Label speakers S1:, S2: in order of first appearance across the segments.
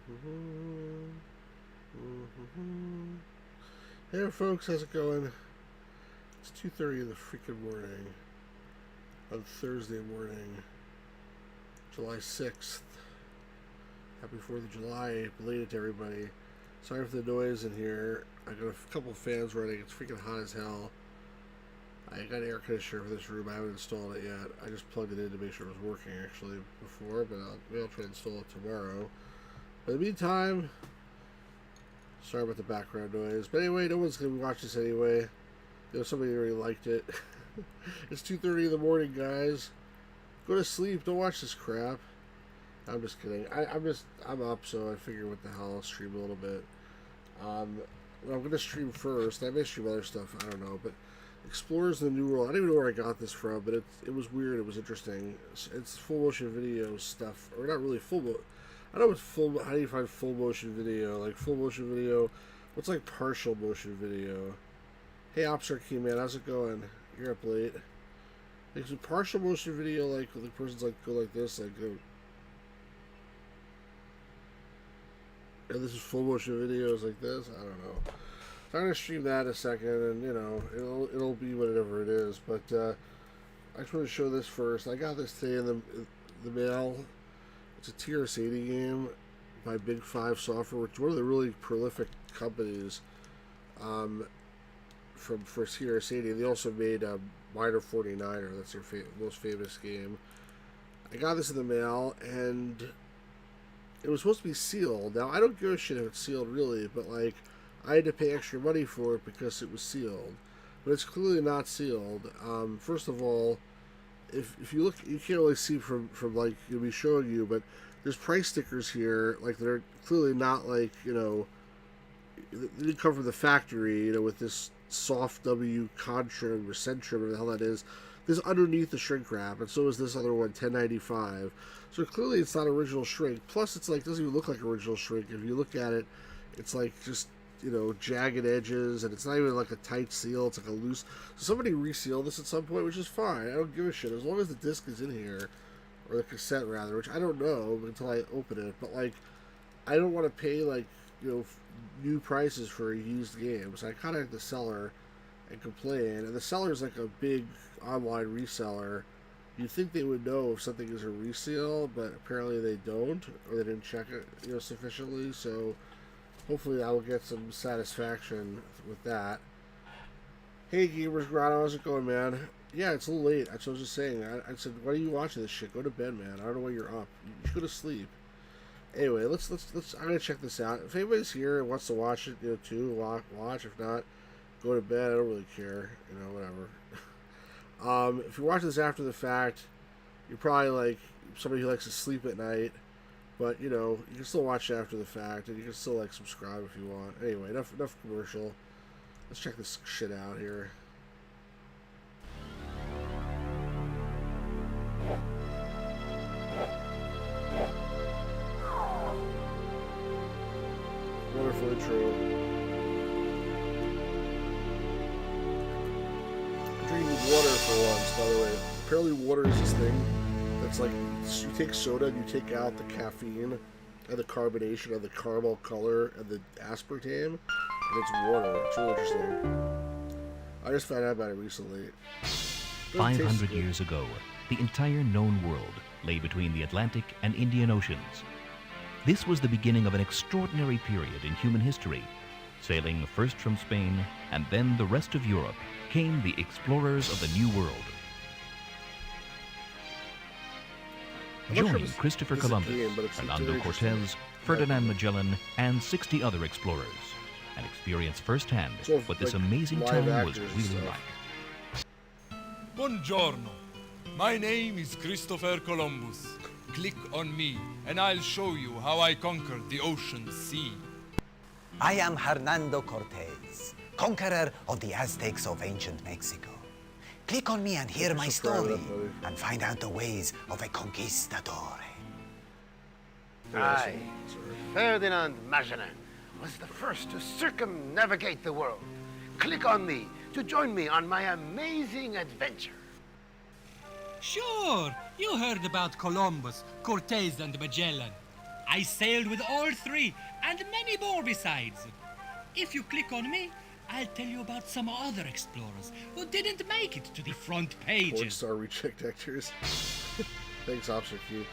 S1: Hey there, folks, how's it going? It's 2:30 in the freaking morning on Thursday morning, July 6th. Happy 4th of July, belated to everybody. Sorry for the noise in here. I got a couple fans running. It's freaking hot as hell. I got an air conditioner for this room. I haven't installed it yet. I just plugged it in to make sure it was working actually before, but maybe I'll try to install it tomorrow. But in the meantime, sorry about the background noise. But anyway, no one's going to watch this anyway. You know, somebody already liked it. It's 2:30 in the morning, guys. Go to sleep. Don't watch this crap. I'm just kidding. I'm up, so I figure what the hell, I'll stream a little bit. I'm going to stream first. I may stream other stuff. I don't know, but Explorers in the New World. I don't even know where I got this from, but it was weird. It was interesting. It's full motion video stuff, or not really full. I don't know what's full. How do you find full motion video? Like full motion video. What's like partial motion video? Hey, Opstar Key Man, how's it going? You're up late. Like some partial motion video, like the person's like go like this, like go. And this is full motion videos like this. I don't know. So I'm gonna stream that in a second, and you know it'll be whatever it is. But I just want to show this first. I got this today in the mail. It's a TRS-80 game by Big 5 Software, which is one of the really prolific companies for TRS-80. They also made Miner 49er. That's their most famous game. I got this in the mail, and it was supposed to be sealed. Now, I don't give a shit if it's sealed, really, but like I had to pay extra money for it because it was sealed. But it's clearly not sealed. First of all, if you look, you can't really see from like you'll be showing you, but there's price stickers here, like they're clearly not like, you know, they didn't come from the factory, you know, with this soft W Contrim or Centrim, or the hell that is. This underneath the shrink wrap, and so is this other one, 1095. So clearly it's not original shrink. Plus, it's like doesn't even look like original shrink. If you look at it, it's like just, you know, jagged edges, and it's not even like a tight seal. It's like a loose. So somebody resealed this at some point, which is fine. I don't give a shit as long as the disc is in here, or the cassette rather, which I don't know until I open it. But like, I don't want to pay like, you know, new prices for a used game. So I contacted the seller and complain, and the seller's like a big online reseller. You'd think they would know if something is a reseal, but apparently they don't, or they didn't check it, you know, sufficiently. So hopefully I will get some satisfaction with that. Hey, Gamers Grotto, how's it going, man? Yeah, it's a little late. I was just saying. I said, why are you watching this shit? Go to bed, man. I don't know why you're up. You should go to sleep. Anyway, let's. I'm gonna check this out. If anybody's here and wants to watch it, you know, too, watch. If not, go to bed. I don't really care. You know, whatever. If you're watching this after the fact, you're probably like somebody who likes to sleep at night. But, you know, you can still watch it after the fact, and you can still, like, subscribe if you want. Anyway, enough commercial. Let's check this shit out here. Wonderful intro. I'm drinking water for once, by the way. Apparently water is this thing that's like, you take soda and you take out the caffeine and the carbonation and the caramel color and the aspartame, and it's water. It's really interesting. I just found out about it recently.
S2: 500 years ago, the entire known world lay between the Atlantic and Indian Oceans. This was the beginning of an extraordinary period in human history. Sailing first from Spain and then the rest of Europe came the explorers of the New World. Join Christopher Columbus, Hernando Cortez, Ferdinand Magellan, and 60 other explorers, and experience firsthand what this amazing time was really like.
S3: Buongiorno. My name is Christopher Columbus. Click on me, and I'll show you how I conquered the ocean sea.
S4: I am Hernando Cortez, conqueror of the Aztecs of ancient Mexico. Click on me and hear my story, and find out the ways of a conquistador.
S5: I, Ferdinand Magellan, was the first to circumnavigate the world. Click on me to join me on my amazing adventure.
S6: Sure, you heard about Columbus, Cortez, and Magellan. I sailed with all three, and many more besides. If you click on me, I'll tell you about some other explorers who didn't make it to the front pages.
S1: Porn star recheck actors. Thanks, Officer Q.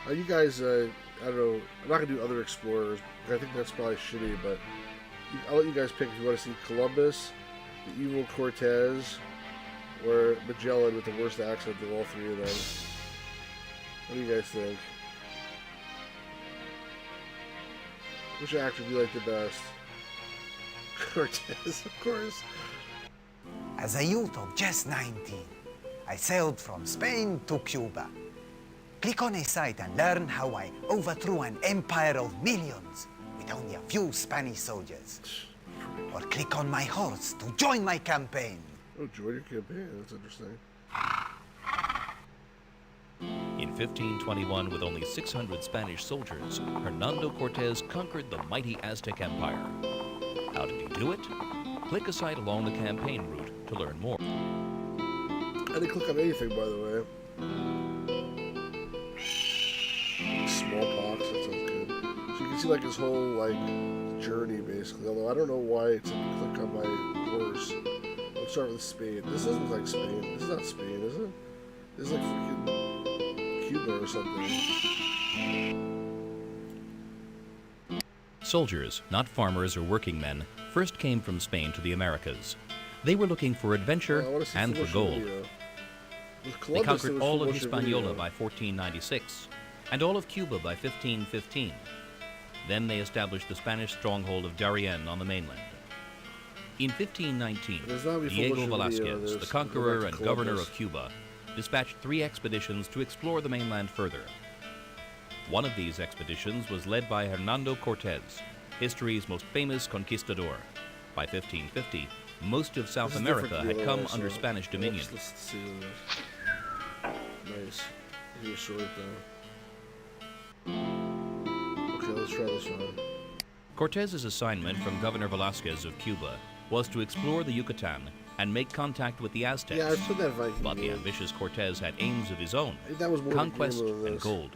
S1: You guys, I don't know, I'm not going to do other explorers, because I think that's probably shitty, but I'll let you guys pick if you want to see Columbus, the evil Cortez, or Magellan with the worst accent of all three of them. What do you guys think? Which actor do you like the best? Cortez, of course.
S4: As a youth of just 19, I sailed from Spain to Cuba. Click on a site and learn how I overthrew an empire of millions with only a few Spanish soldiers. Or click on my horse to join my campaign.
S1: Oh, join your campaign. That's interesting.
S2: In 1521, with only 600 Spanish soldiers, Hernando Cortez conquered the mighty Aztec Empire. How did he do it? Click a site along the campaign route to learn more.
S1: I didn't click on anything, by the way. Smallpox, that sounds good. So you can see like his whole like journey basically. Although I don't know why it's a click on my horse. Let's start with Spain. This doesn't look like Spain. This is not Spain, is it? This is like freaking Cuba or something.
S2: Soldiers, not farmers or working men, first came from Spain to the Americas. They were looking for adventure and for gold. They conquered all of Hispaniola by 1496 and all of Cuba by 1515. Then they established the Spanish stronghold of Darien on the mainland. In 1519, Diego Velázquez, the conqueror and governor of Cuba, dispatched 3 expeditions to explore the mainland further. One of these expeditions was led by Hernando Cortez, history's most famous conquistador. By 1550, most of South America had come under Spanish dominion.
S1: Let's see this. Nice. Here's short though. Okay, let's try this one.
S2: Cortez's assignment from Governor Velázquez of Cuba was to explore the Yucatan and make contact with the Aztecs.
S1: Yeah, I put that Viking
S2: but the
S1: game.
S2: ambitious Cortez had aims of his own,
S1: That was more
S2: conquest
S1: than
S2: and
S1: this.
S2: gold.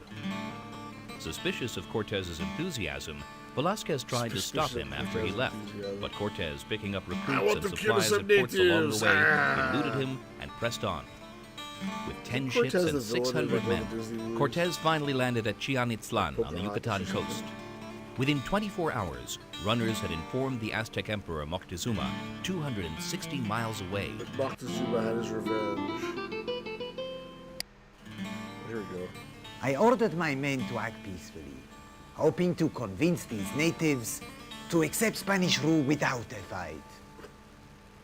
S2: Suspicious of Cortez's enthusiasm, Velázquez tried to stop him after he left, but Cortez, picking up recruits and supplies at ports along the way, eluded him and pressed on. With 10 ships and 600 men, Cortez finally landed at Chianitlan on the Yucatan coast. Within 24 hours, runners had informed the Aztec Emperor Moctezuma 260 miles away.
S1: But Moctezuma had his revenge. Here we go.
S4: I ordered my men to act peacefully, hoping to convince these natives to accept Spanish rule without a fight.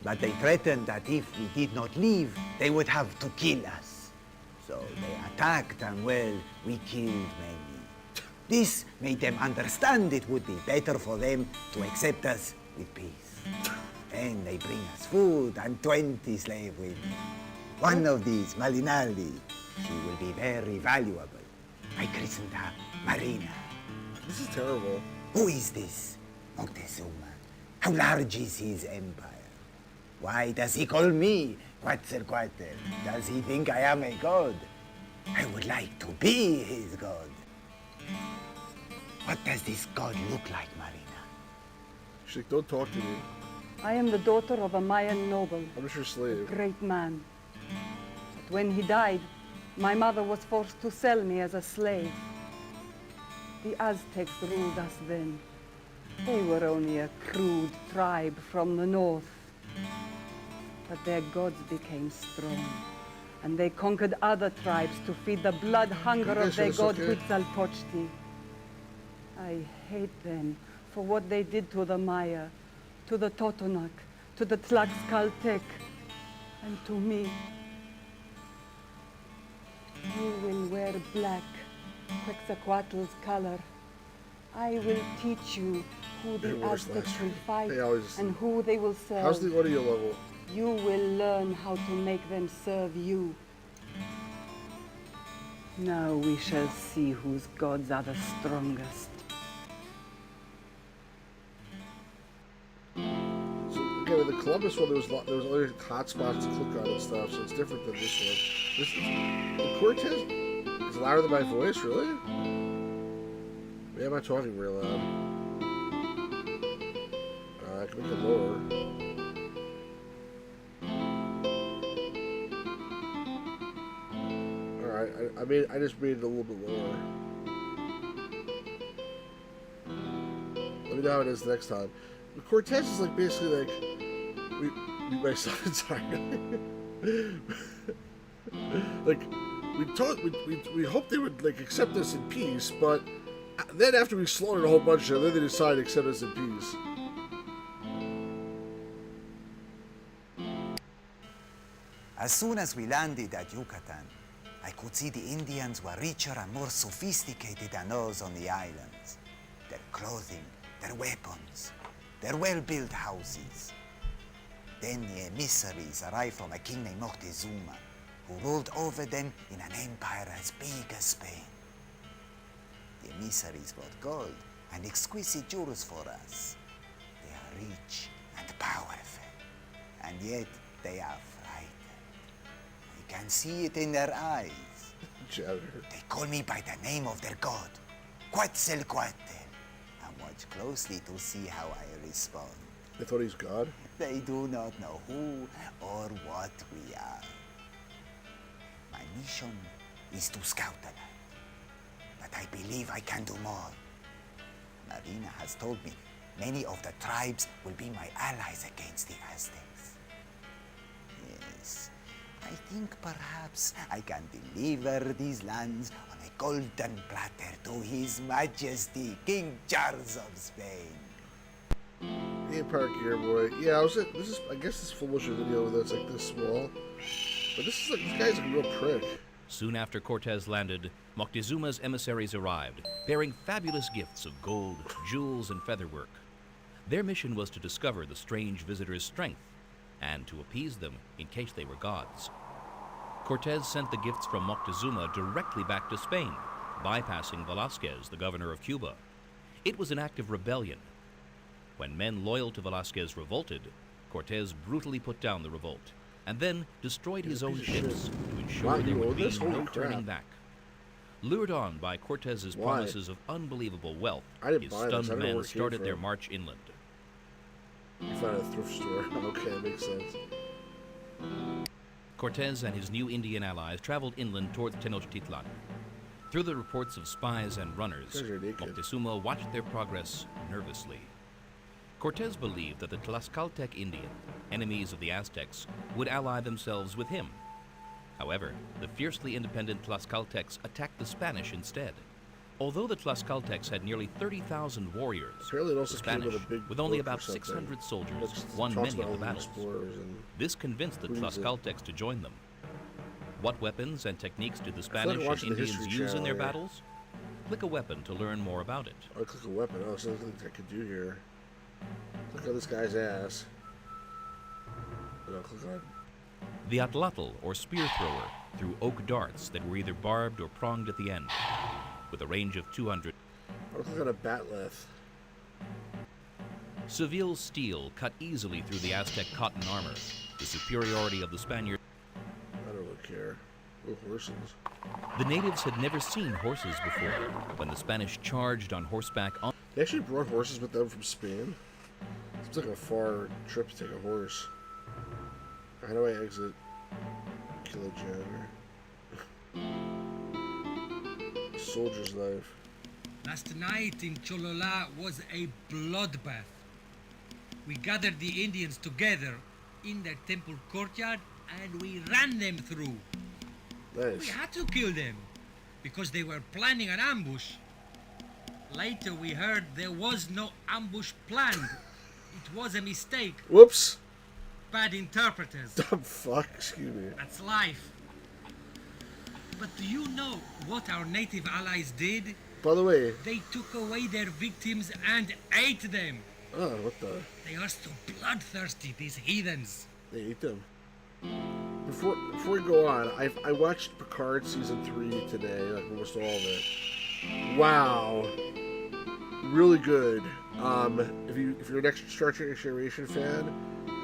S4: But they threatened that if we did not leave, they would have to kill us. So they attacked and, well, we killed many. This made them understand it would be better for them to accept us with peace. And they bring us food and 20 slave women. One of these, Malinaldi, she will be very valuable. I christened her Marina.
S1: This is terrible.
S4: Who is this Moctezuma? How large is his empire? Why does he call me Quetzalcoatl? Does he think I am a god? I would like to be his god. What does this god look like, Marina?
S1: She's like, don't talk to me.
S7: I am the daughter of a Mayan noble,
S1: I'm just your
S7: a
S1: slave.
S7: great man. But when he died, my mother was forced to sell me as a slave. The Aztecs ruled us then. They were only a crude tribe from the north. But their gods became strong, and they conquered other tribes to feed the blood hunger of their god Huitzilopochtli. I hate them for what they did to the Maya, to the Totonac, to the Tlaxcaltec, and to me. You will wear black, Quetzalcoatl's color. I will teach you who the Aztecs will fight and who they will serve.
S1: How's the audio level?
S7: You will learn how to make them serve you. Now we shall see whose gods are the strongest.
S1: So again, with the Columbus one, there was other hot spots to click on and stuff, so it's different than this one. The Cortez is louder than my voice, really? Maybe I'm not talking real loud. I can make it lower. Alright, I just made it a little bit lower. Let me know how it is next time. But Cortez is like basically like we myself entirely. Like we hoped they would like accept us in peace, but then after we slaughtered a whole bunch of them, then they decided to accept us in peace.
S4: As soon as we landed at Yucatan, I could see the Indians were richer and more sophisticated than those on the islands. Their clothing, their weapons, their well-built houses. Then the emissaries arrived from a king named Moctezuma, who ruled over them in an empire as big as Spain. The emissaries brought gold and exquisite jewels for us. They are rich and powerful, and yet they are frightened. I can see it in their eyes. They call me by the name of their god, Quetzalcoatl, and watch closely to see how I respond.
S1: They thought he's God?
S4: They do not know who or what we are. My mission is to scout the land, but I believe I can do more. Marina has told me many of the tribes will be my allies against the Aztecs. Yes, I think perhaps I can deliver these lands on a golden platter to His Majesty, King Charles of Spain.
S1: Hey, Park here, boy. Yeah, I guess this full motion video that's like this small. But this guy's a real prick.
S2: Soon after Cortez landed, Moctezuma's emissaries arrived, bearing fabulous gifts of gold, jewels, and featherwork. Their mission was to discover the strange visitors' strength, and to appease them in case they were gods. Cortez sent the gifts from Moctezuma directly back to Spain, bypassing Velázquez, the governor of Cuba. It was an act of rebellion. When men loyal to Velázquez revolted, Cortez brutally put down the revolt, and then destroyed his own ships to ensure there would be no turning back. Lured on by Cortez's promises of unbelievable wealth, his stunned men started their march inland.
S1: You found a thrift store. Okay, that makes sense.
S2: Cortez and his new Indian allies traveled inland towards Tenochtitlan. Through the reports of spies and runners, Moctezuma watched their progress nervously. Cortez believed that the Tlaxcaltec Indian, enemies of the Aztecs, would ally themselves with him. However, the fiercely independent Tlaxcaltecs attacked the Spanish instead. Although the Tlaxcaltecs had nearly 30,000 warriors, the Spanish, with only about 600 soldiers, won many of the battles. This convinced the Tlaxcaltecs to join them. What weapons and techniques did the Spanish and Indians use in their battles? Click a weapon to learn more about it.
S1: Oh, click a weapon. Oh, so there's things I could do here. Click on this guy's ass. No, click on.
S2: The atlatl, or spear thrower, threw oak darts that were either barbed or pronged at the end, with a range of 200.
S1: I'll click on a batleth.
S2: Seville steel cut easily through the Aztec cotton armor, the superiority of the Spaniards.
S1: I don't really care. Oh, horses.
S2: The natives had never seen horses before. When the Spanish charged on horseback on...
S1: They actually brought horses with them from Spain? Seems like a far trip to take a horse. How do I exit? Kill a janitor. Soldier's knife.
S6: Last night in Cholola was a bloodbath. We gathered the Indians together in their temple courtyard and we ran them through.
S1: Nice.
S6: We had to kill them because they were planning an ambush. Later we heard there was no ambush planned. It was a mistake.
S1: Whoops.
S6: Bad interpreters.
S1: Dumb fuck, excuse me.
S6: That's life. But do you know what our native allies did?
S1: By the way...
S6: They took away their victims and ate them.
S1: Oh, what the...
S6: They are so bloodthirsty, these heathens.
S1: They ate them. Before we go on, I watched Picard Season 3 today, like almost all of it. Wow. Really good. If you're an extra Star Trek Next Generation fan,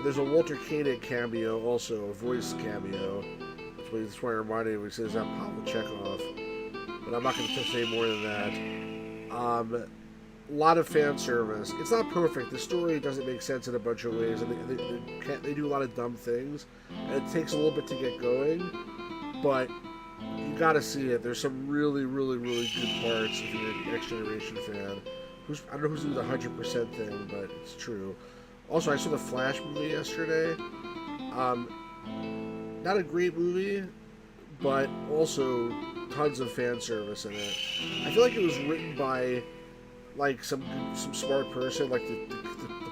S1: there's a Walter Koenig cameo, also a voice cameo. That's why I reminded me when he says that Pavel Chekhov. But I'm not going to say more than that. A lot of fan service. It's not perfect. The story doesn't make sense in a bunch of ways, and they do a lot of dumb things, and it takes a little bit to get going, but you gotta see it. There's some really, really, really good parts if you're a Next Generation fan. I don't know who's doing the 100% thing, but it's true. Also, I saw the Flash movie yesterday. Not a great movie, but also tons of fan service in it. I feel like it was written by like some smart person, like the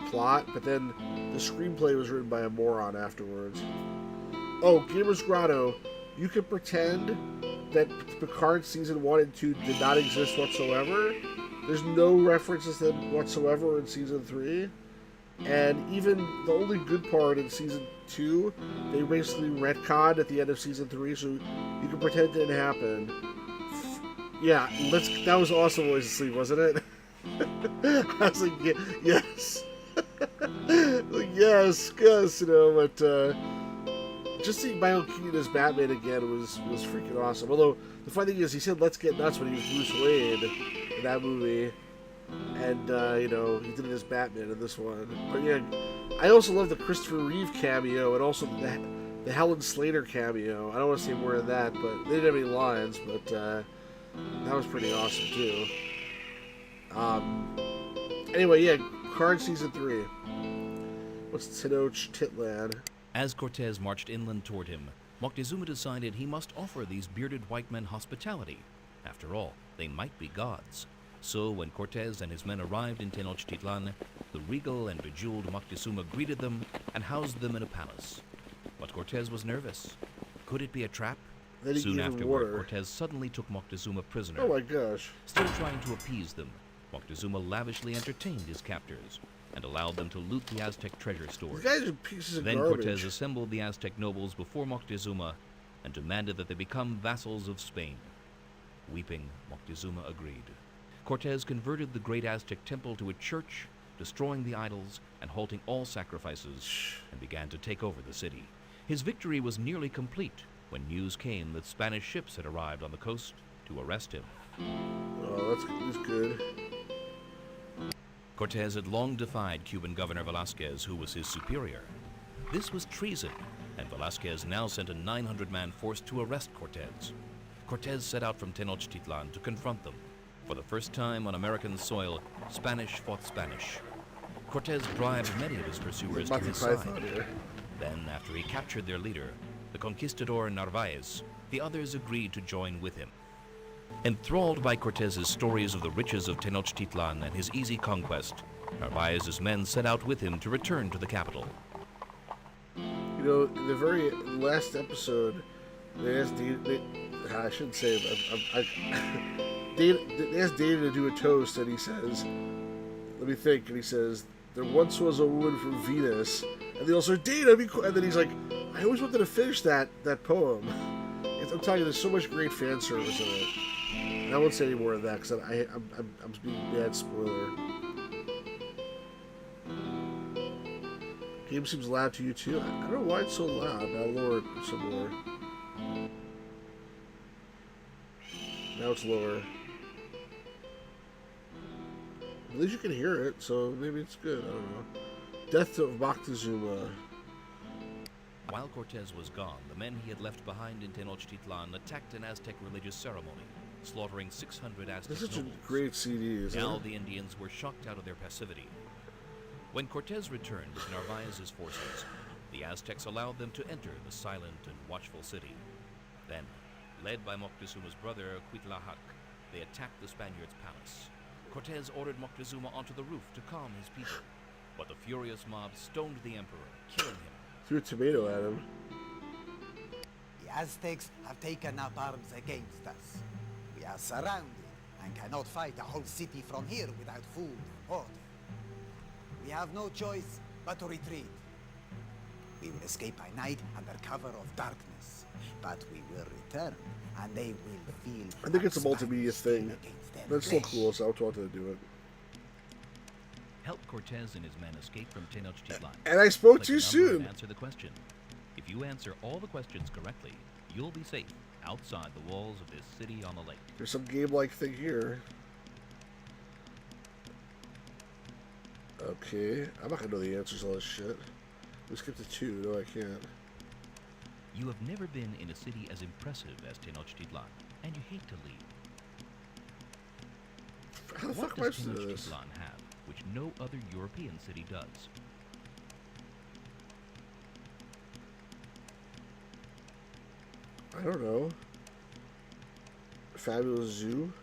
S1: plot, but then the screenplay was written by a moron afterwards. Oh, Gamers Grotto, you can pretend that Picard season 1 and 2 did not exist whatsoever. There's no references to them whatsoever in season 3. And even the only good part in season 2, they basically retconned at the end of season 3, so you can pretend it didn't happen. Yeah, that was awesome Voice Asleep, wasn't it? I was like, yes. Like, yes, you know, but just seeing Michael Keaton as Batman again was freaking awesome. Although, the funny thing is, he said, "Let's get nuts" when he was Bruce Wayne in that movie. And, you know, he did it as Batman in this one. But yeah, I also love the Christopher Reeve cameo and also the Helen Slater cameo. I don't want to say more of that, but they didn't have any lines, but that was pretty awesome too. Anyway, yeah, Picard season 3. What's Tenochtitlan?
S2: As Cortez marched inland toward him, Moctezuma decided he must offer these bearded white men hospitality. After all, they might be gods. So when Cortez and his men arrived in Tenochtitlan, the regal and bejeweled Moctezuma greeted them and housed them in a palace. But Cortez was nervous. Could it be a trap? Soon afterward, Cortez suddenly took Moctezuma prisoner.
S1: Oh my gosh.
S2: Still trying to appease them, Moctezuma lavishly entertained his captors and allowed them to loot the Aztec treasure stores.
S1: These guys are pieces of
S2: then
S1: garbage.
S2: Cortez assembled the Aztec nobles before Moctezuma and demanded that they become vassals of Spain. Weeping, Moctezuma agreed. Cortez converted the great Aztec temple to a church, destroying the idols and halting all sacrifices, and began to take over the city. His victory was nearly complete when news came that Spanish ships had arrived on the coast to arrest him.
S1: Oh, that's good.
S2: Cortez had long defied Cuban Governor Velázquez, who was his superior. This was treason, and Velázquez now sent a 900-man force to arrest Cortez. Cortez set out from Tenochtitlan to confront them. For the first time on American soil, Spanish fought Spanish. Cortez bribed many of his pursuers to his side. Then, after he captured their leader, the conquistador Narvaez, the others agreed to join with him. Enthralled by Cortez's stories of the riches of Tenochtitlan and his easy conquest, Narvaez's men set out with him to return to the capital.
S1: You know, in the very last episode, they asked I shouldn't say it, they asked Data to do a toast, and he says, let me think, and he says, there once was a woman from Venus, and they all say, Data, be quiet, and then he's like, I always wanted to finish that poem. I'm telling you, there's so much great fan service in it. And I won't say any more of that, because I'm being a bad spoiler. Game seems loud to you too. I don't know why it's so loud. I'll lower it some more. Now it's lower. At least you can hear it, so maybe it's good. I don't know. Death of Moctezuma.
S2: While Cortez was gone, the men he had left behind in Tenochtitlan attacked an Aztec religious ceremony, slaughtering 600 Aztec
S1: This is such
S2: nobles.
S1: a great CD, isn't
S2: Now
S1: it?
S2: the Indians were shocked out of their passivity. When Cortez returned with Narvaez's forces, the Aztecs allowed them to enter the silent and watchful city. Then, led by Moctezuma's brother Cuitlahuac, they attacked the Spaniards' palace. Cortez ordered Moctezuma onto the roof to calm his people, but the furious mob stoned the emperor, killing him.
S1: Threw a tomato at him.
S4: The Aztecs have taken up arms against us. We are surrounded and cannot fight a whole city from here without food and water. We have no choice but to retreat. We will escape by night under cover of darkness, but we will return, and they will feel.
S1: I think it's a multimedia thing. That's so
S4: flesh.
S1: cool, so I wanted to do it.
S2: Help Cortez and his men escape from Tenochtitlan.
S1: And I spoke
S2: Click
S1: too
S2: a number
S1: soon.
S2: and answer the question. If you answer all the questions correctly, you'll be safe outside the walls of this city on the lake.
S1: There's some game-like thing here. Okay, I'm not gonna know the answers to all this shit. We skipped to 2. No, I can't.
S2: You have never been in a city as impressive as Tenochtitlan, and you hate to leave.
S1: How the
S2: What
S1: fuck am I
S2: does
S1: supposed to do this?
S2: Tenochtitlan have, which no other European city does?
S1: I don't know. Fabulous zoo?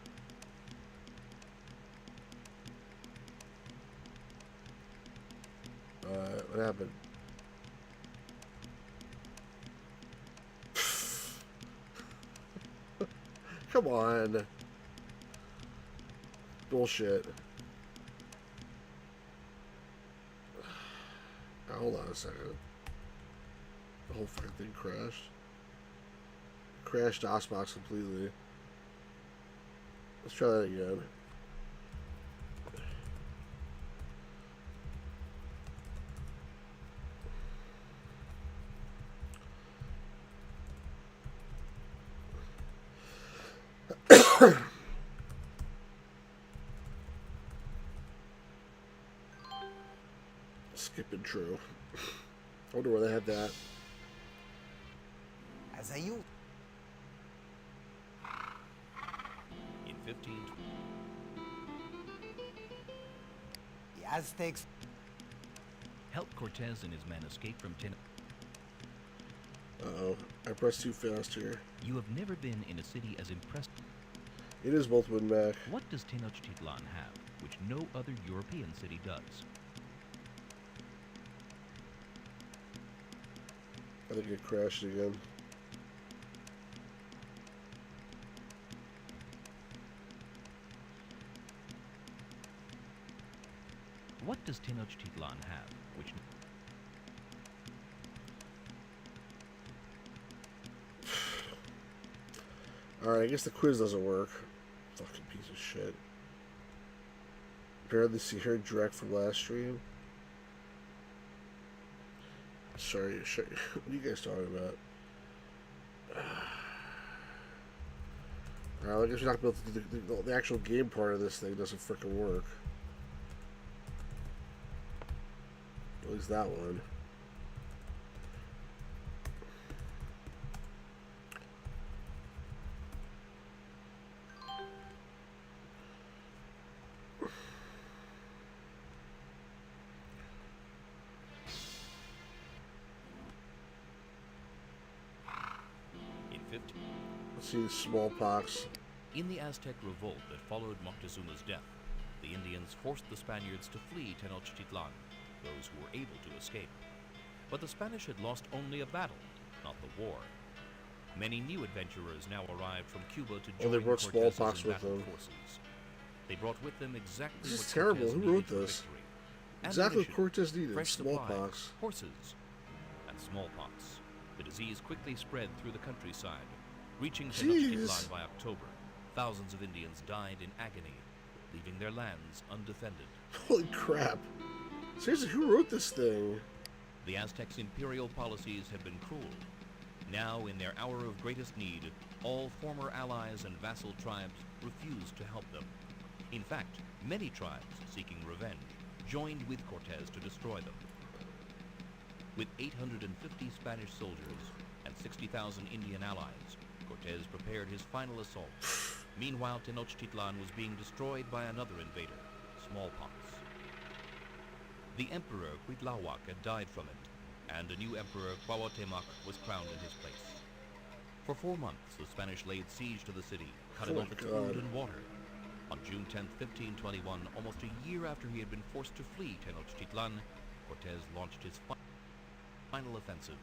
S1: What happened? Come on. Bullshit. Hold on a second. The whole fucking thing crashed. Crashed DOSBox completely. Let's try that again. Skip intro. I wonder where they had that.
S4: As a youth,
S2: In 15...
S4: the Aztecs
S2: helped Cortez and his men escape from
S1: Uh-oh. I pressed too fast here.
S2: You have never been in a city as impressive.
S1: It is both win back.
S2: What does Tenochtitlan have, which no other European city does?
S1: I think it crashed again.
S2: What does Tenochtitlan have, which...
S1: Alright, I guess the quiz doesn't work. Fucking piece of shit. Barely see her direct from last stream. Sorry, what are you guys talking about? Alright, I guess we're not able to do the actual game part of this thing doesn't freaking work. At least that one.
S2: In 15...
S1: Let's see, smallpox.
S2: In the Aztec revolt that followed Moctezuma's death, the Indians forced the Spaniards to flee Tenochtitlan, those who were able to escape. But the Spanish had lost only a battle, not the war. Many new adventurers now arrived from Cuba to join
S1: they brought
S2: Cortez's
S1: smallpox with
S2: embattled
S1: them.
S2: forces. They brought with them exactly
S1: This is
S2: what
S1: terrible.
S2: Cortez
S1: Who wrote
S2: needed for
S1: this?
S2: victory.
S1: Exactly what
S2: Ammunition,
S1: Cortez needed.
S2: fresh
S1: Smallpox.
S2: supplies, horses, and smallpox. The disease quickly spread through the countryside. Reaching Tenochtitlan by October, thousands of Indians died in agony, leaving their lands undefended.
S1: Holy crap. Seriously, who wrote this thing?
S2: The Aztecs' imperial policies had been cruel. Now, in their hour of greatest need, all former allies and vassal tribes refused to help them. In fact, many tribes, seeking revenge, joined with Cortez to destroy them. With 850 Spanish soldiers and 60,000 Indian allies, Cortez prepared his final assault. Meanwhile, Tenochtitlan was being destroyed by another invader, smallpox. The Emperor Cuitlahuac had died from it, and a new Emperor Cuauhtémoc was crowned in his place. For 4 months, the Spanish laid siege to the city, cutting off its food and water. On June 10, 1521, almost a year after he had been forced to flee Tenochtitlan, Cortez launched his final offensive.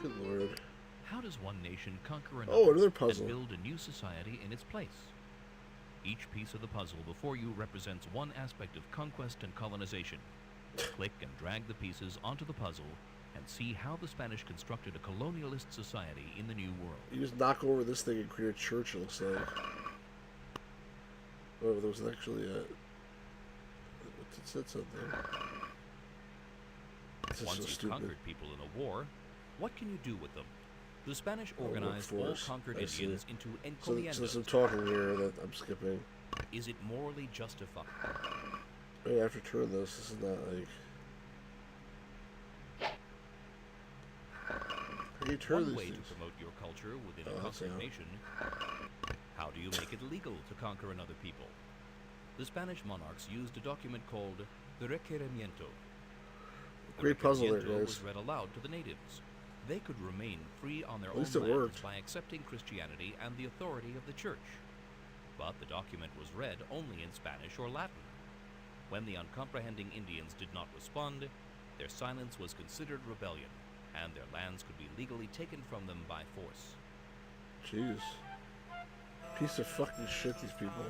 S1: Good lord.
S2: How does one nation conquer
S1: Oh,
S2: another
S1: another
S2: and
S1: puzzle.
S2: build a new society in its place? Each piece of the puzzle before you represents one aspect of conquest and colonization. Click and drag the pieces onto the puzzle and see how the Spanish constructed a colonialist society in the New World.
S1: You just knock over this thing and create a church, it looks like. Oh, there was actually a... It said something. This is
S2: Once
S1: so
S2: you've
S1: stupid.
S2: conquered people in a war, what can you do with them? The Spanish organized all
S1: force.
S2: conquered
S1: I see.
S2: Indians into
S1: So
S2: encomiendos.
S1: there's some talking here that I'm skipping.
S2: is it morally justified?
S1: Wait, I have to turn this. This is not like... How do you turn
S2: One
S1: these
S2: way
S1: things?
S2: to promote your culture within a
S1: Oh,
S2: conquered
S1: so.
S2: nation. How do you make it legal to conquer another people? The Spanish monarchs used a document called the Requerimiento. The
S1: Great puzzle there,
S2: Requerimiento
S1: guys.
S2: was read aloud to the natives. They could remain free on their
S1: At
S2: own
S1: least it
S2: lands
S1: worked.
S2: by accepting Christianity and the authority of the church. But the document was read only in Spanish or Latin. When the uncomprehending Indians did not respond, their silence was considered rebellion, and their lands could be legally taken from them by force.
S1: Jeez. Piece of fucking shit, these people.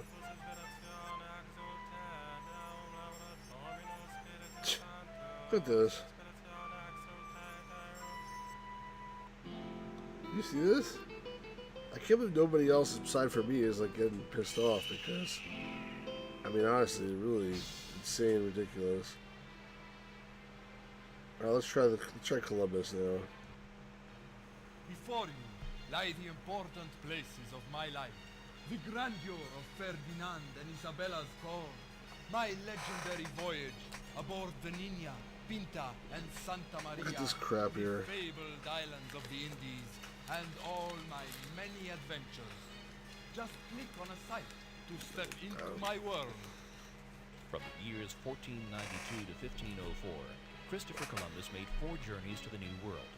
S1: Look at this. You see this? I can't believe nobody else aside from me is like getting pissed off because, I mean, honestly, really insane, ridiculous. Alright, let's try Columbus now.
S3: Before you lie the important places of my life. The grandeur of Ferdinand and Isabella's court. My legendary voyage aboard the Nina, Pinta, and Santa Maria.
S1: Look at this crap
S3: the
S1: here.
S3: fabled islands of the Indies, and all my many adventures. Just click on a site to step into my world.
S2: From the years 1492 to 1504, Christopher Columbus made 4 journeys to the New World.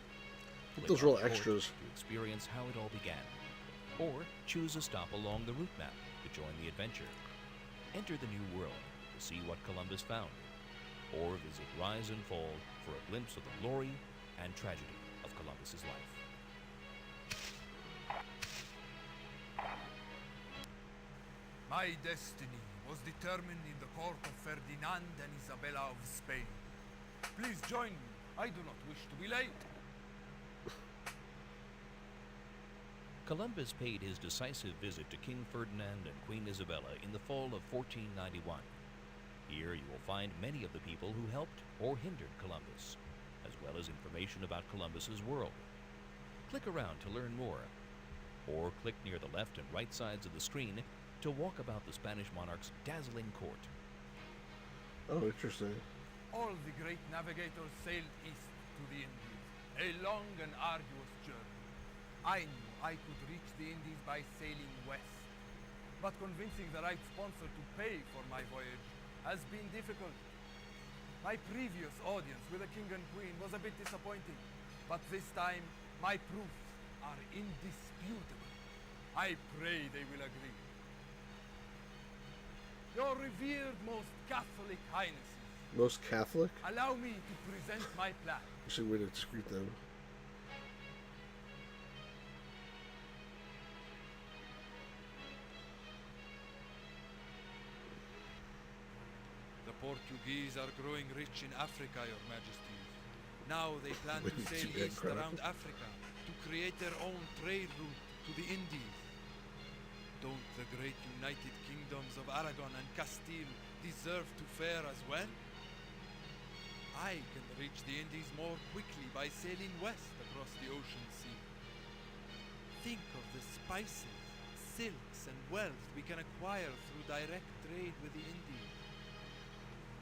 S1: Look at
S2: Click
S1: those
S2: on
S1: real
S2: Port
S1: extras.
S2: to experience how it all began. Or choose a stop along the route map to join the adventure. Enter the New World to see what Columbus found. Or visit Rise and Fall for a glimpse of the glory and tragedy of Columbus's life.
S3: My destiny was determined in the court of Ferdinand and Isabella of Spain. Please join me. I do not wish to be late.
S2: Columbus paid his decisive visit to King Ferdinand and Queen Isabella in the fall of 1491. Here you will find many of the people who helped or hindered Columbus, as well as information about Columbus's world. Click around to learn more, or click near the left and right sides of the screen to walk about the Spanish monarch's dazzling court.
S1: Oh, interesting.
S3: All the great navigators sailed east to the Indies, a long and arduous journey. I knew I could reach the Indies by sailing west, but convincing the right sponsor to pay for my voyage has been difficult. My previous audience with the king and queen was a bit disappointing, but this time my proofs are indisputable. I pray they will agree. Your revered most Catholic Highnesses,
S1: Most Catholic?
S3: allow me to present my plan.
S1: Actually, way to discreet them.
S3: The Portuguese are growing rich in Africa, Your Majesties. Now they plan to
S1: Way
S3: sail
S1: too
S3: east
S1: incredible.
S3: around Africa to create their own trade route to the Indies. Don't the great United Kingdoms of Aragon and Castile deserve to fare as well? I can reach the Indies more quickly by sailing west across the ocean sea. Think of the spices, silks, and wealth we can acquire through direct trade with the Indies.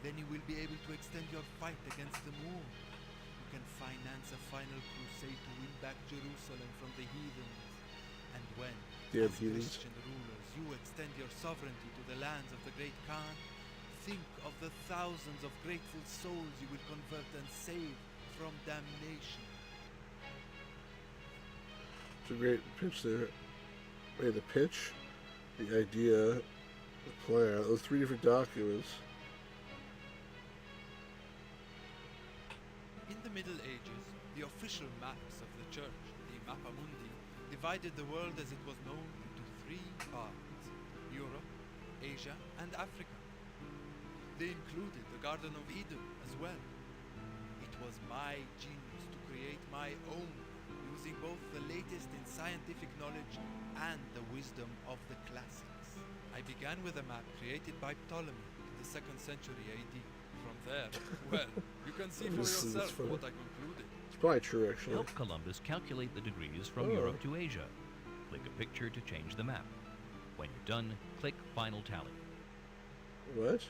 S3: Then you will be able to extend your fight against the Moors. You can finance a final crusade to win back Jerusalem from the heathens. And when,
S1: Yeah,
S3: as
S1: heathens.
S3: Christian rulers, you extend your sovereignty to the lands of the great Khan, think of the thousands of grateful souls you will convert and save from damnation.
S1: It's a great pitch there. Wait, the pitch, the idea, the plan. Those 3 different documents.
S3: In the Middle Ages, the official maps of the church, the Mappa Mundi, divided the world as it was known into 3 parts: Europe, Asia, and Africa. They included the Garden of Eden as well. It was my genius to create my own, using both the latest in scientific knowledge and the wisdom of the classics. I began with a map created by Ptolemy in the 2nd century AD. From there, well, you can see for
S1: This is
S3: yourself
S1: funny.
S3: what I concluded.
S1: It's probably true, actually.
S2: Help Columbus calculate the degrees from
S1: Oh.
S2: Europe to Asia. Click a picture to change the map. When you're done, click Final Tally.
S1: What?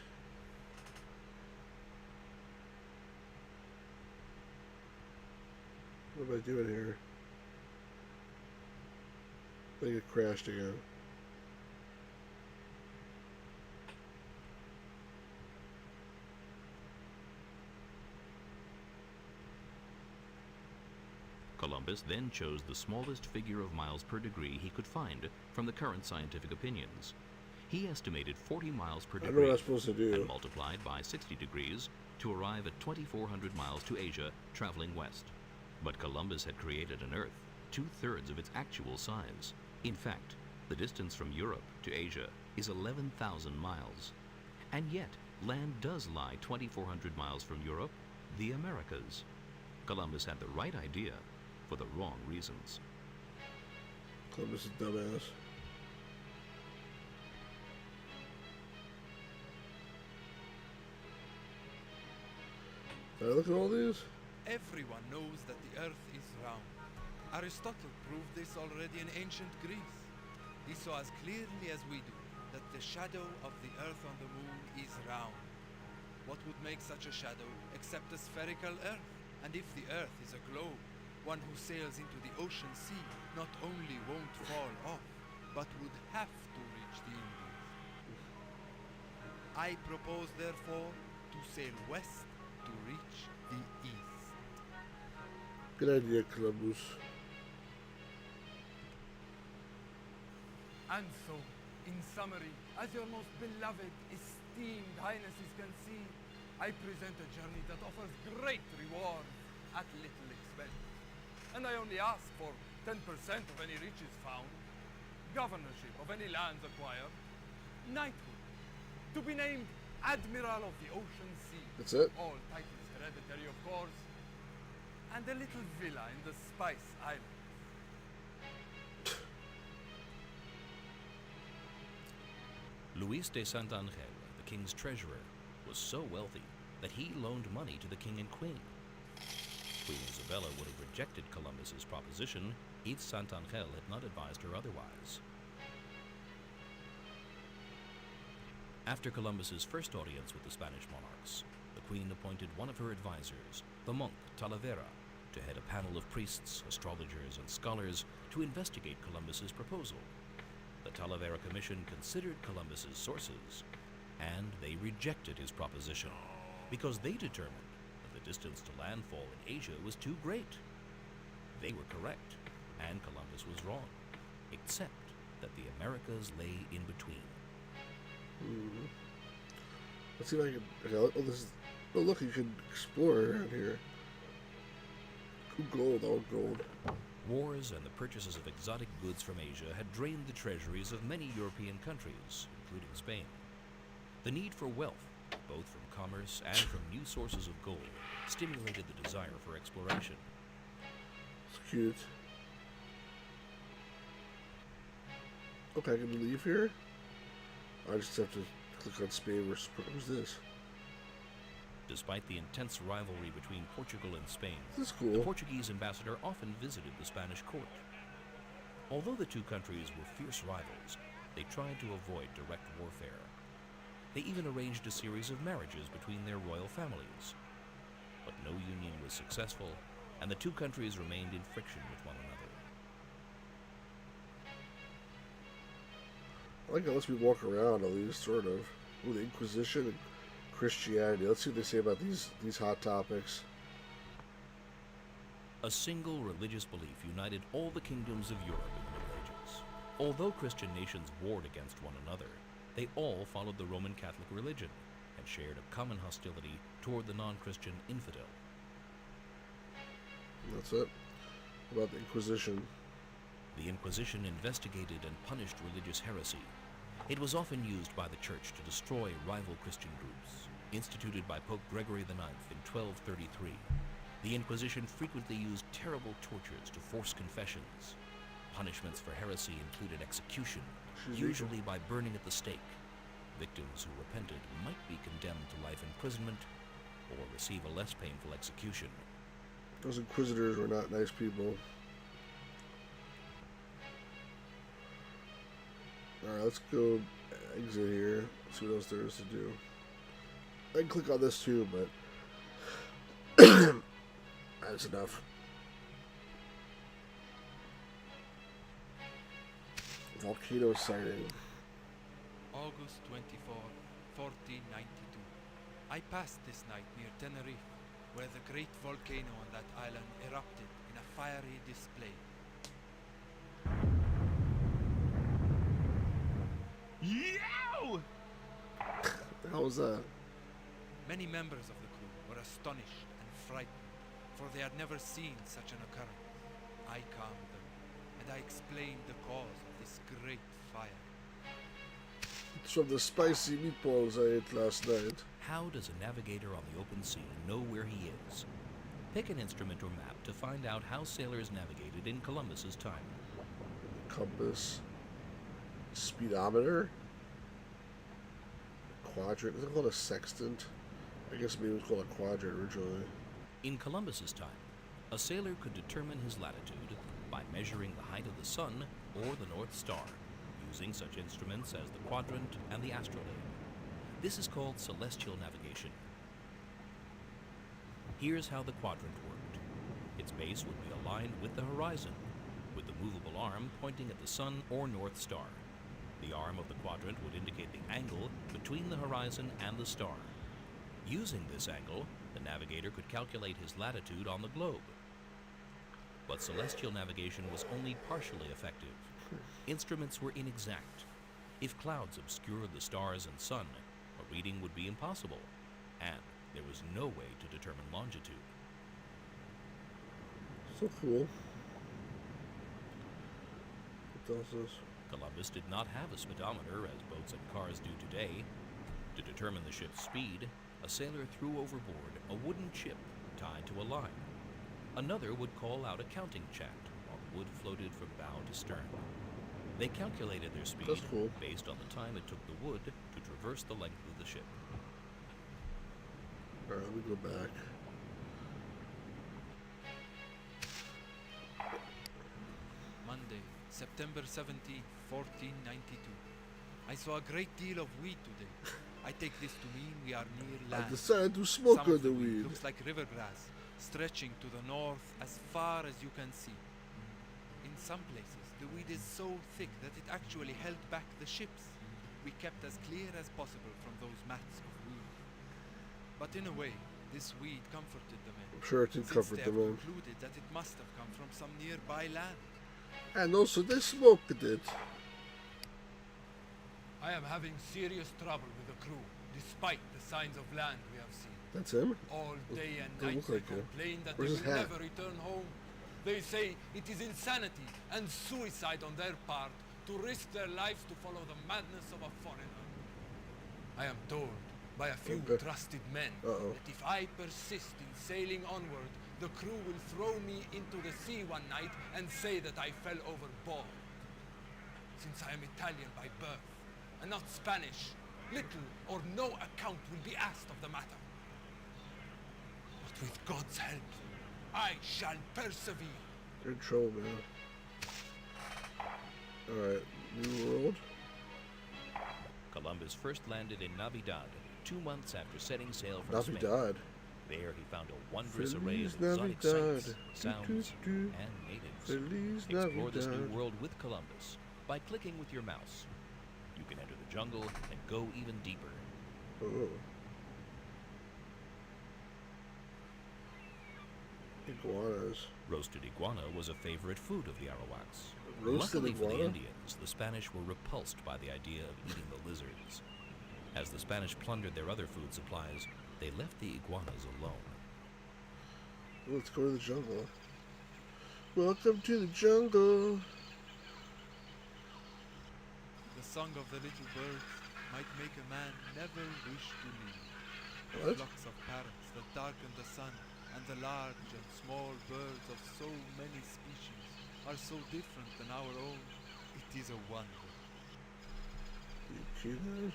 S1: What am I doing here? I think it crashed again.
S2: Columbus then chose the smallest figure of miles per degree he could find from the current scientific opinions. He estimated 40 miles per
S1: I know
S2: degree
S1: what I'm supposed to do.
S2: and multiplied by 60 degrees to arrive at 2,400 miles to Asia, traveling west. But Columbus had created an Earth 2/3 of its actual size. In fact, the distance from Europe to Asia is 11,000 miles. And yet, land does lie 2,400 miles from Europe, the Americas. Columbus had the right idea for the wrong reasons.
S1: Columbus is a dumbass. Did I look at all these?
S3: Everyone knows that the earth is round. Aristotle proved this already in ancient Greece. He saw as clearly as we do that the shadow of the earth on the moon is round. What would make such a shadow except a spherical earth? And if the earth is a globe, one who sails into the ocean sea not only won't fall off, but would have to reach the Indies. I propose, therefore, to sail west to reach the east.
S1: Good idea, Columbus.
S8: And so, in summary, as your most beloved, esteemed highnesses can see, I present a journey that offers great rewards at little expense. And I only ask for 10% of any riches found, governorship of any lands acquired, knighthood, to be named Admiral of the Ocean Sea.
S1: That's it?
S8: All titles hereditary, of course, and a little villa in the Spice Islands.
S2: Luis de Santángel, the king's treasurer, was so wealthy that he loaned money to the king and queen. Queen Isabella would have rejected Columbus's proposition if Santángel had not advised her otherwise. After Columbus's first audience with the Spanish monarchs, the queen appointed one of her advisors, the monk Talavera, to head a panel of priests, astrologers, and scholars to investigate Columbus's proposal. The Talavera Commission considered Columbus's sources, and they rejected his proposition because they determined that the distance to landfall in Asia was too great. They were correct, and Columbus was wrong, except that the Americas lay in between.
S1: Let's see if I can. Okay, oh, this is. Oh, look, you can explore around here. Gold, all gold.
S2: Wars and the purchases of exotic goods from Asia had drained the treasuries of many European countries, including Spain. The need for wealth, both from commerce and from new sources of gold, stimulated the desire for exploration.
S1: It's cute. Okay, I can leave here? I just have to click on Spain versus... Who's this?
S2: Despite the intense rivalry between Portugal and Spain,
S1: This is cool.
S2: the Portuguese ambassador often visited the Spanish court. Although the two countries were fierce rivals, they tried to avoid direct warfare. They even arranged a series of marriages between their royal families. But no union was successful, and the two countries remained in friction with one another.
S1: I like how it lets me walk around all these, sort of. Ooh, the Inquisition and Christianity. Let's see what they say about these hot topics.
S2: A single religious belief united all the kingdoms of Europe in the Middle Ages. Although Christian nations warred against one another, they all followed the Roman Catholic religion and shared a common hostility toward the non-Christian infidel.
S1: That's it. About the Inquisition.
S2: The Inquisition investigated and punished religious heresy. It was often used by the Church to destroy rival Christian groups. Instituted by Pope Gregory IX in 1233, the Inquisition frequently used terrible tortures to force confessions. Punishments for heresy included execution, usually by burning at the stake. Victims who repented might be condemned to life imprisonment or receive a less painful execution.
S1: Those inquisitors were not nice people. Alright, let's go exit here. See what else there is to do. I can click on this too, but that's enough. Volcano sighting.
S3: August 24, 1492. I passed this night near Tenerife, where the great volcano on that island erupted in a fiery display.
S2: Yow!
S1: How was that?
S3: Many members of the crew were astonished and frightened, for they had never seen such an occurrence. I calmed them, and I explained the cause of this great fire.
S1: It's from the spicy meatballs I ate last night.
S2: How does a navigator on the open sea know where he is? Pick an instrument or map to find out how sailors navigated in Columbus's time.
S1: Compass. Speedometer. Quadrant. Is it called a sextant? I guess maybe it was called a quadrant originally.
S2: In Columbus's time, a sailor could determine his latitude by measuring the height of the sun or the North Star, using such instruments as the quadrant and the astrolabe. This is called celestial navigation. Here's how the quadrant worked. Its base would be aligned with the horizon, with the movable arm pointing at the sun or North Star. The arm of the quadrant would indicate the angle between the horizon and the star. Using this angle, the navigator could calculate his latitude on the globe. But celestial navigation was only partially effective. Instruments were inexact. If clouds obscured the stars and sun, a reading would be impossible, and there was no way to determine longitude.
S1: So cool. What else is?
S2: Columbus did not have a speedometer as boats and cars do today. To determine the ship's speed, a sailor threw overboard a wooden chip tied to a line. Another would call out a counting chant while the wood floated from bow to stern. They calculated their speed based on the time it took the wood to traverse the length of the ship.
S1: Alright, let me go back.
S3: Monday, September 17, 1492. I saw a great deal of weed today. I take this to mean we are near land.
S1: I decided to smoke
S3: Some
S1: on
S3: of
S1: the
S3: weed
S1: weed.
S3: looks like river grass, stretching to the north as far as you can see. In some places, the weed is so thick that it actually held back the ships. We kept as clear as possible from those mats of weed. But in a way, this weed comforted the men.
S1: I'm sure it did
S3: since
S1: comfort
S3: they
S1: the
S3: have
S1: men.
S3: concluded that it must have come from some nearby land.
S1: And also they smoked it.
S8: I am having serious trouble with the crew, despite the signs of land we have seen.
S1: That's him?
S8: All day and
S1: Doesn't
S8: night
S1: look
S8: they
S1: like him.
S8: complain that
S1: Where's
S8: they
S1: his
S8: will
S1: hat?
S8: never return home. They say it is insanity and suicide on their part to risk their lives to follow the madness of a foreigner. I am told by a few trusted men that if I persist in sailing onward, the crew will throw me into the sea one night and say that I fell overboard. Since I am Italian by birth and not Spanish, little or no account will be asked of the matter. But with God's help, I shall persevere.
S1: You're in trouble, man. Alright, New World.
S2: Columbus first landed in Navidad 2 months after setting sail from Spain.
S1: Navidad.
S2: There he found a wondrous array
S1: Feliz
S2: of exotic
S1: Navidad.
S2: sights, sounds, and natives.
S1: Feliz
S2: Explore this new
S1: Navidad.
S2: world with Columbus by clicking with your mouse. You can enter the jungle and go even deeper.
S1: Oh. Iguanas.
S2: Roasted iguana was a favorite food of the Arawaks.
S1: Roasted
S2: Luckily for the
S1: iguana?
S2: Indians, the Spanish were repulsed by the idea of eating the lizards. As the Spanish plundered their other food supplies, they left the iguanas alone.
S1: Let's go to the jungle. Welcome to the jungle.
S3: The song of the little birds might make a man never wish to leave. The
S1: What?
S3: flocks of parrots that darken the sun, and the large and small birds of so many species are so different than our own. It is a wonder.
S1: You see this?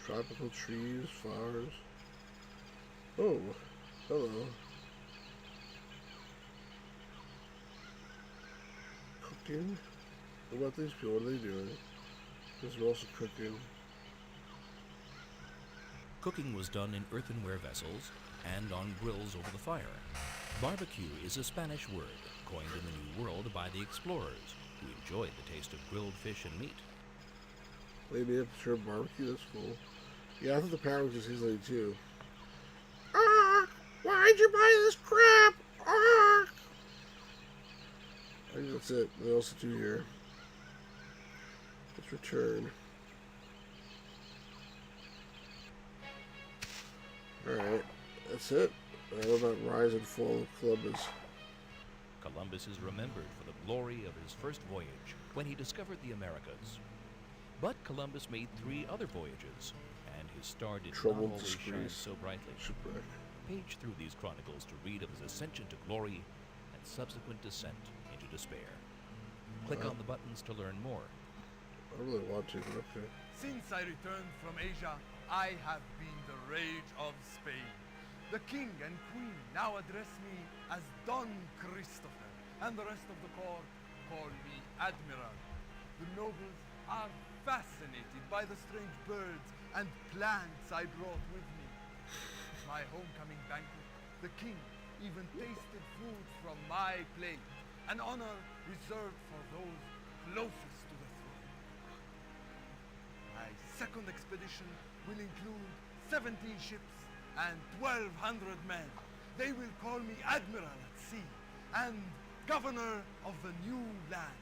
S1: Tropical trees, flowers. Oh, hello. Cooking. What about these people? What are they doing? Because we're also cooking.
S2: Cooking was done in earthenware vessels and on grills over the fire. Barbecue is a Spanish word coined in the New World by the explorers who enjoyed the taste of grilled fish and meat.
S1: They made up shrimp barbecue. That's cool. Yeah, I thought the power was just easily too. Ah! Why'd you buy this crap? Ah! I think that's it. What else to do here? Let's return. Alright, that's it. What about Rise and Fall of Columbus?
S2: Columbus is remembered for the glory of his first voyage when he discovered the Americas. But Columbus made 3 other voyages, and his star did not always shine so brightly.
S1: Shipwreck.
S2: Page through these chronicles to read of his ascension to glory and subsequent descent into despair. Click on the buttons to learn more.
S1: I really want to, but okay.
S8: Since I returned from Asia, I have been the rage of Spain. The king and queen now address me as Don Christopher, and the rest of the court call me Admiral. The nobles are fascinated by the strange birds and plants I brought with me. At my homecoming banquet, the king even tasted food from my plate, an honor reserved for those closest to the throne. My second expedition will include 17 ships and 1,200 men. They will call me Admiral at sea and Governor of the new land.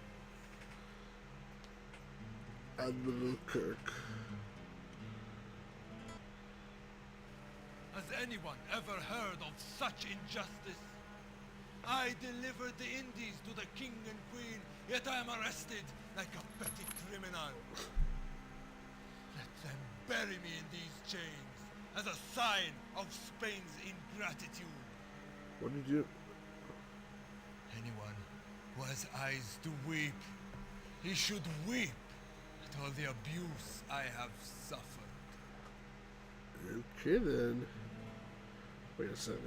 S1: Admiral Kirk.
S3: Has anyone ever heard of such injustice? I delivered the Indies to the king and queen, yet I am arrested like a petty criminal. Let them bury me in these chains as a sign of Spain's ingratitude.
S1: What did you do?
S3: Anyone who has eyes to weep, he should weep at all the abuse I have suffered.
S1: Okay then. Wait a second.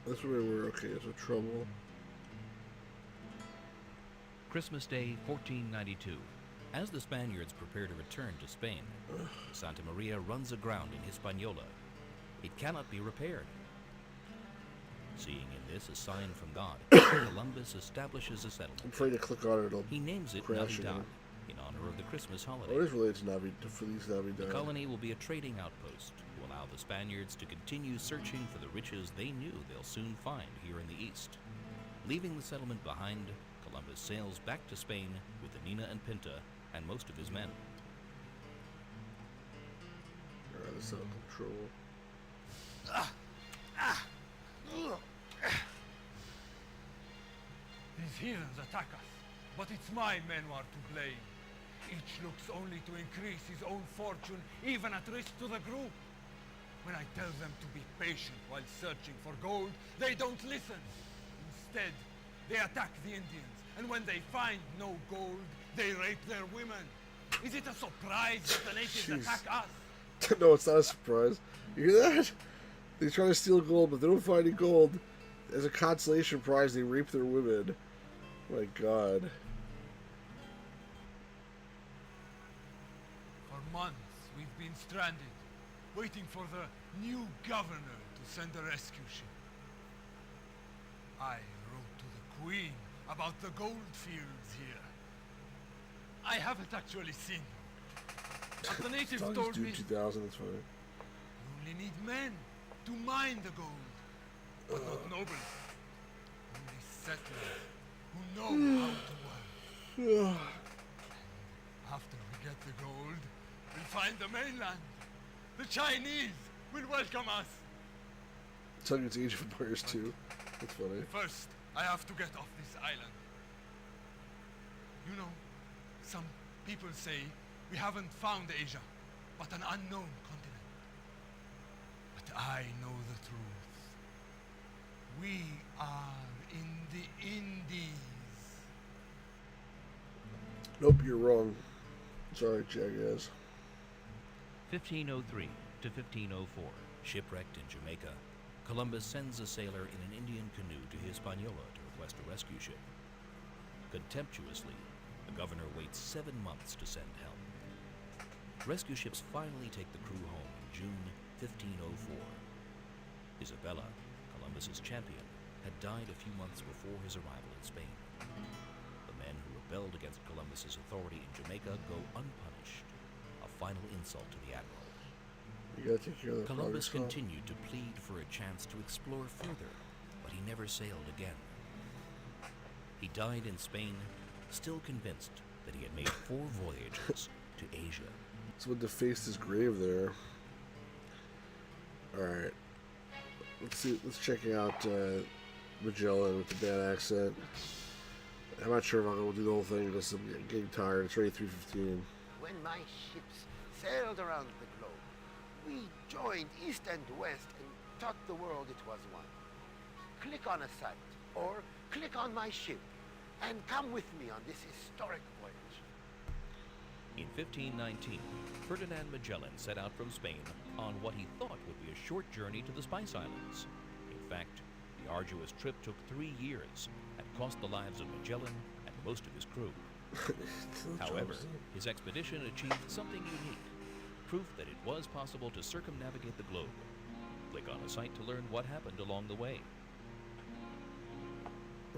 S1: That's where we were. Okay, so trouble.
S2: Christmas Day, 1492. As the Spaniards prepare to return to Spain, Santa Maria runs aground in Hispaniola. It cannot be repaired. Seeing in this a sign from God, Columbus establishes a
S1: I'm
S2: settlement.
S1: afraid to click on it. It'll
S2: He names it
S1: crash
S2: Navidad
S1: again.
S2: in honor of the Christmas
S1: Oh, it
S2: holiday.
S1: is related to Feliz Navidad.
S2: The colony will be a trading outpost to allow the Spaniards to continue searching for the riches they knew they'll soon find here in the east. Leaving the settlement behind, Columbus sails back to Spain with the Nina and Pinta and most of his men.
S1: Alright, that's out of control.
S8: These heathens attack us, but it's my men who are to blame. Each looks only to increase his own fortune, even at risk to the group. When I tell them to be patient while searching for gold, they don't listen. Instead, they attack the Indians, and when they find no gold, they rape their women. Is it a surprise that the natives
S1: Jeez.
S8: attack us?
S1: No, it's not a surprise. You hear that? They try to steal gold, but they don't find any gold. As a consolation prize, they rape their women. My God.
S8: For months, we've been stranded, waiting for the new governor to send a rescue ship. I wrote to the Queen about the gold fields here. I haven't actually seen them. But the natives
S1: I'll just
S8: told
S1: do
S8: me
S1: 2000, that's fine.
S8: you only need men to mine the gold, but not nobles. Only settlers who know how to work. After we get the gold, we'll find the mainland. The Chinese will welcome us.
S1: It's like it's Age of Empires 2. That's funny.
S8: First, I have to get off this island. You know, some people say we haven't found Asia, but an unknown continent. But I know the truth. We are in the Indies.
S1: Nope, you're wrong. Sorry, Jackass.
S2: 1503 to 1504, shipwrecked in Jamaica, Columbus sends a sailor in an Indian canoe to Hispaniola to request a rescue ship. Contemptuously, the the governor waits 7 months to send help. Rescue ships finally take the crew home in June 1504. Isabella, Columbus's champion, had died a few months before his arrival in Spain. The men who rebelled against Columbus's authority in Jamaica go unpunished, a final insult to the admiral.
S1: You gotta take care of that
S2: Columbus
S1: progress, huh?
S2: continued to plead for a chance to explore further, but he never sailed again. He died in Spain, still convinced that he had made 4 voyages to Asia.
S1: Someone defaced his grave there. Alright. Let's see. Let's check out Magellan with the bad accent. I'm not sure if I'm going to do the whole thing because I'm getting tired. It's already 3:15.
S5: When my ships sailed around the globe, we joined east and west and taught the world it was one. Click on a site or click on my ship and come with me on this historic voyage.
S2: In 1519, Ferdinand Magellan set out from Spain on what he thought would be a short journey to the Spice Islands. In fact, the arduous trip took 3 years and cost the lives of Magellan and most of his crew. However, his expedition achieved something unique, proof that it was possible to circumnavigate the globe. Click on a site to learn what happened along the way.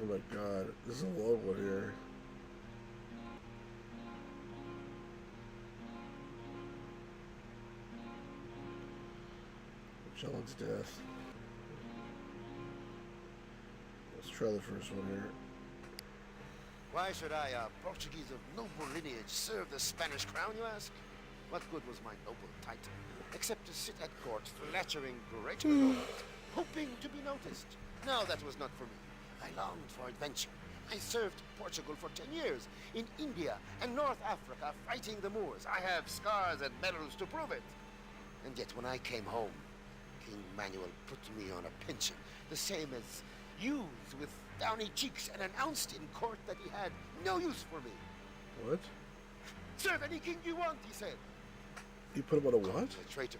S1: Oh my god, this is a long one here. Magellan's death. Let's try the first one here.
S5: Why should I, a Portuguese of noble lineage, serve the Spanish crown, you ask? What good was my noble title, except to sit at court flattering great lords, hoping to be noticed? No, that was not for me. I longed for adventure. I served Portugal for 10 years, in India and North Africa, fighting the Moors. I have scars and medals to prove it. And yet when I came home, King Manuel put me on a pension, the same as youths with downy cheeks, and announced in court that he had no use for me.
S1: What?
S5: Serve any king you want, he said.
S1: You put him on a what?
S5: A traitor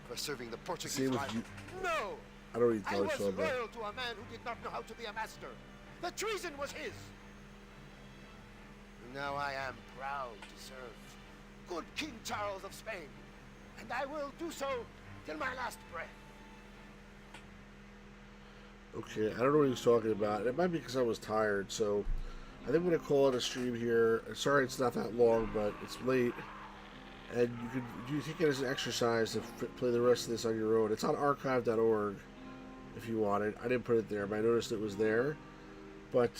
S5: for serving the Portuguese
S1: Same as
S5: rival.
S1: you.
S5: No!
S1: I don't even
S5: I
S1: tell you
S5: was
S1: so about.
S5: loyal to a man who did not know how to be a master. The treason was his. And now I am proud to serve good King Charles of Spain. And I will do so till my last breath.
S1: Okay, I don't know what he was talking about. It might be because I was tired, so I think I'm going to call it a stream here. Sorry it's not that long, but it's late. And you take it as an exercise to play the rest of this on your own. It's on archive.org if you want it. I didn't put it there, but I noticed it was there. But,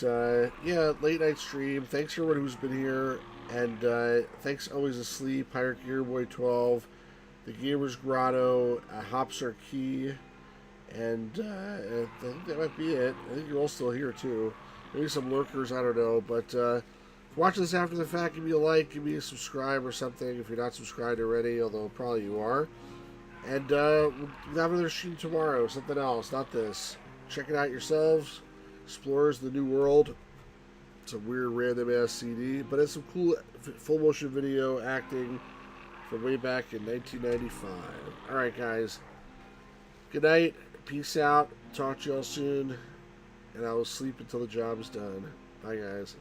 S1: yeah, late night stream. Thanks for everyone who's been here. And thanks always to Sleep, Pirate Gear Boy 12, The Gamer's Grotto, Hops Are Key. And I think that might be it. I think you're all still here, too. Maybe some lurkers, I don't know. But if you're watching this after the fact, give me a like, give me a subscribe or something if you're not subscribed already, although probably you are. And we'll have another stream tomorrow, something else, not this. Check it out yourselves. Explorers of the New World. It's a weird random ass CD, but it's some cool full motion video acting from way back in 1995. Alright, guys. Good night. Peace out. Talk to y'all soon. And I will sleep until the job is done. Bye, guys.